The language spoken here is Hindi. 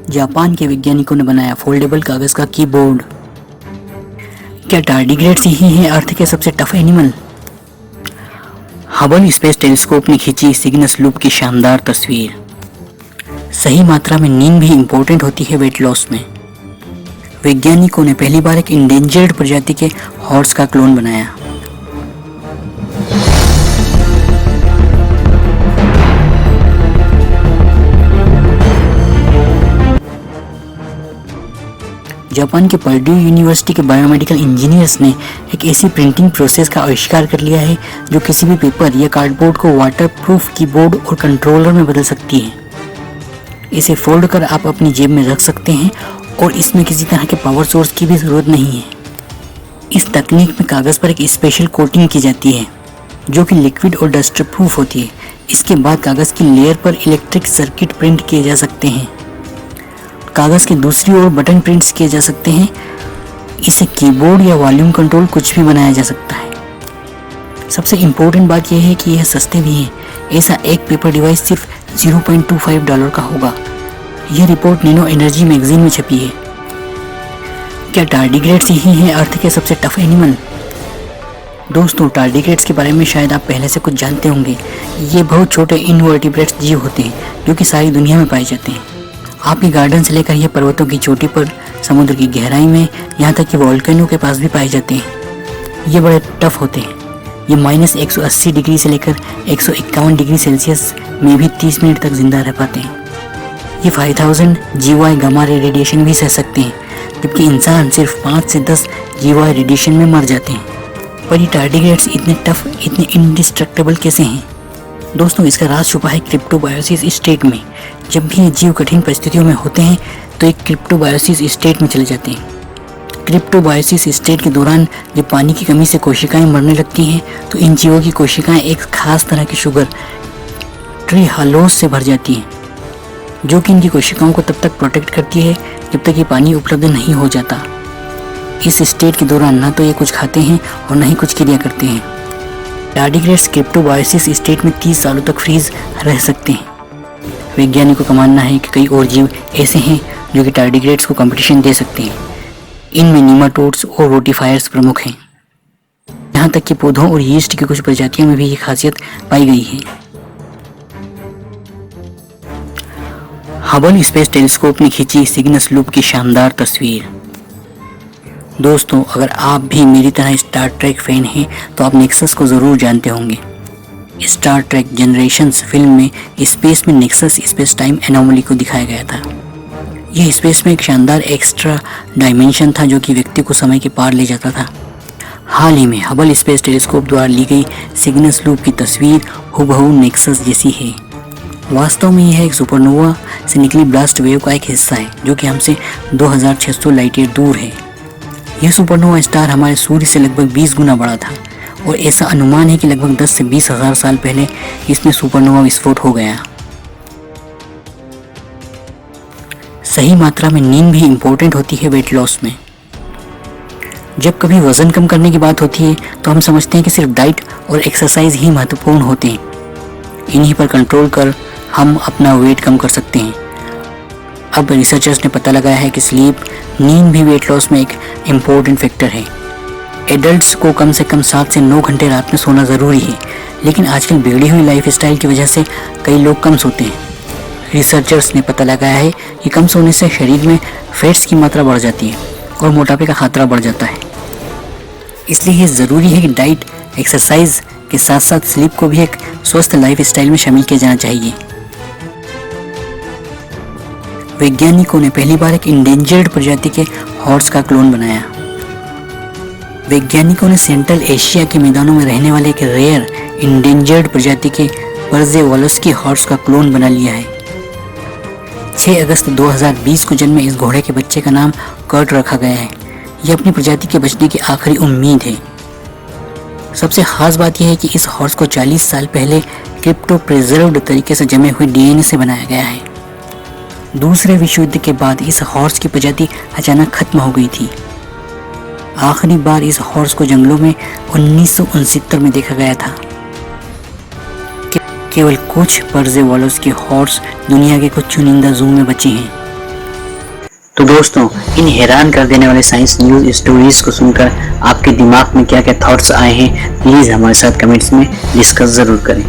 जापान के वैज्ञानिकों ने बनाया फोल्डेबल कागज का कीबोर्ड। क्या टार्डिग्रेड्स ही हैं अर्थ के सबसे tough animal? Hubble space telescope ने खींची सिग्नस लूप की शानदार तस्वीर। सही मात्रा में नींद भी इम्पोर्टेंट होती है वेट लॉस में। वैज्ञानिकों ने पहली बार एक इंडेंजर्ड प्रजाति के हॉर्स का क्लोन बनाया। जापान के पर्ड्यू यूनिवर्सिटी के बायोमेडिकल इंजीनियर्स ने एक ऐसी प्रिंटिंग प्रोसेस का आविष्कार कर लिया है जो किसी भी पेपर या कार्डबोर्ड को वाटरप्रूफ कीबोर्ड और कंट्रोलर में बदल सकती है। इसे फोल्ड कर आप अपनी जेब में रख सकते हैं और इसमें किसी तरह के पावर सोर्स की भी ज़रूरत नहीं है। इस तकनीक में कागज़ पर एक स्पेशल कोटिंग की जाती है जो कि लिक्विड और डस्ट प्रूफ होती है। इसके बाद कागज़ की लेयर पर इलेक्ट्रिक सर्किट प्रिंट किए जा सकते हैं। कागज़ के दूसरी ओर बटन प्रिंट्स किए जा सकते हैं। इसे कीबोर्ड या वॉल्यूम कंट्रोल कुछ भी बनाया जा सकता है। सबसे इम्पोर्टेंट बात यह है कि यह सस्ते भी हैं। ऐसा एक पेपर डिवाइस सिर्फ $0.25 का होगा। यह रिपोर्ट नैनो एनर्जी मैगजीन में छपी है। क्या टार्डिग्रेड्स ही हैं अर्थ के सबसे टफ एनिमल? दोस्तों, टार्डिग्रेड्स के बारे में शायद आप पहले से कुछ जानते होंगे। ये बहुत छोटे इनवर्टिब्रेट्स जीव होते हैं जो कि सारी दुनिया में पाए जाते हैं। आपके गार्डन से लेकर यह पर्वतों की चोटी पर, समुद्र की गहराई में, यहाँ तक कि वोल्केनो के पास भी पाए जाते हैं। ये बड़े टफ होते हैं। ये -180 डिग्री से लेकर 151 डिग्री सेल्सियस में भी 30 मिनट तक जिंदा रह पाते हैं। ये 5000 GY गामा रे रेडिएशन भी सह सकते हैं, जबकि इंसान सिर्फ 5 से 10 GY रेडिएशन में मर जाते हैं। पर ये टार्डिग्रेड्स इतने टफ, इतने इंडिस्ट्रक्टेबल कैसे हैं? दोस्तों, इसका राज छुपा है क्रिप्टोबायोसिस स्टेट में। जब भी ये जीव कठिन परिस्थितियों में होते हैं तो एक क्रिप्टोबायोसिस स्टेट में चले जाते हैं। क्रिप्टोबायोसिस स्टेट के दौरान जब पानी की कमी से कोशिकाएं मरने लगती हैं तो इन जीवों की कोशिकाएं एक खास तरह की शुगर ट्री हालोस से भर जाती हैं, जो कि इनकी कोशिकाओं को तब तक प्रोटेक्ट करती है जब तक ये पानी उपलब्ध नहीं हो जाता। इस स्टेट के दौरान ना तो ये कुछ खाते हैं और न ही कुछ क्रिया करते हैं। टार्डिग्रेड्स क्रिप्टोबायोसिस स्टेट में 30 सालों तक फ्रीज रह सकते हैं। वैज्ञानिकों का मानना है कि कई और जीव ऐसे हैं जो कि टार्डिग्रेड्स को कंपटीशन दे सकते हैं। इनमें नीमाटोड्स और रोटिफायर्स प्रमुख हैं। यहाँ तक कि पौधों और यीस्ट की कुछ प्रजातियों में भी ये खासियत पाई गई है। हबल स्पेस टेलीस्कोप ने खींची सिग्नस लूप की शानदार तस्वीर। दोस्तों, अगर आप भी मेरी तरह स्टार ट्रेक फैन हैं तो आप नेक्सस को ज़रूर जानते होंगे। स्टार ट्रेक जनरेशंस फिल्म में स्पेस में नेक्सस स्पेस टाइम एनोमली को दिखाया गया था। यह स्पेस में एक शानदार एक्स्ट्रा डायमेंशन था जो कि व्यक्ति को समय के पार ले जाता था। हाल ही में हबल स्पेस टेलीस्कोप द्वारा ली गई सिग्नस लूप की तस्वीर हुबहू नेक्सस जैसी है। वास्तव में यह एक सुपरनोवा से निकली ब्लास्ट वेव का एक हिस्सा है जो कि हमसे 2600 लाइट ईयर दूर है। यह सुपरनोवा स्टार हमारे सूर्य से लगभग 20 गुना बड़ा था और ऐसा अनुमान है कि लगभग 10 से 20 हज़ार साल पहले इसमें सुपरनोवा विस्फोट हो गया। सही मात्रा में नींद भी इम्पोर्टेंट होती है वेट लॉस में। जब कभी वजन कम करने की बात होती है तो हम समझते हैं कि सिर्फ डाइट और एक्सरसाइज ही महत्वपूर्ण होते हैं। इन्हीं पर कंट्रोल कर हम अपना वेट कम कर सकते हैं। अब रिसर्चर्स ने पता लगाया है कि स्लीप, नींद भी वेट लॉस में एक इम्पोर्टेंट फैक्टर है। एडल्ट्स को कम से कम 7 से 9 घंटे रात में सोना ज़रूरी है, लेकिन आजकल बिगड़ी हुई लाइफस्टाइल की वजह से कई लोग कम सोते हैं। रिसर्चर्स ने पता लगाया है कि कम सोने से शरीर में फैट्स की मात्रा बढ़ जाती है और मोटापे का खतरा बढ़ जाता है। इसलिए ये ज़रूरी है कि डाइट, एक्सरसाइज के साथ साथ स्लीप को भी एक स्वस्थ लाइफस्टाइल में शामिल किया जाना चाहिए। वैज्ञानिकों ने पहली बार एक इंडेंजर्ड प्रजाति के हॉर्स का क्लोन बनाया। वैज्ञानिकों ने सेंट्रल एशिया के मैदानों में रहने वाले एक रेयर इंडेंजर्ड प्रजाति के पर्ज़ेवोल्स्की हॉर्स का क्लोन बना लिया है। 6 अगस्त 2020 को जन्मे इस घोड़े के बच्चे का नाम कर्ट रखा गया है। यह अपनी प्रजाति के बचने की आखिरी उम्मीद है। सबसे खास बात यह है कि इस हॉर्स को 40 साल पहले क्रिप्टो प्रिजर्व्ड तरीके से जमे हुए DNA से बनाया गया है। दूसरे विश्व युद्ध के बाद इस हॉर्स की प्रजाति अचानक खत्म हो गई थी। आखिरी बार इस हॉर्स को जंगलों में 1969 में देखा गया था। केवल कुछ पर्ज़ेवोल्स्की हॉर्स दुनिया के कुछ चुनिंदा जू में बचे हैं। तो दोस्तों, इन हैरान कर देने वाले साइंस न्यूज स्टोरीज को सुनकर आपके दिमाग में क्या क्या थॉट्स आए हैं, प्लीज हमारे साथ कमेंट्स में डिस्कस जरूर करें।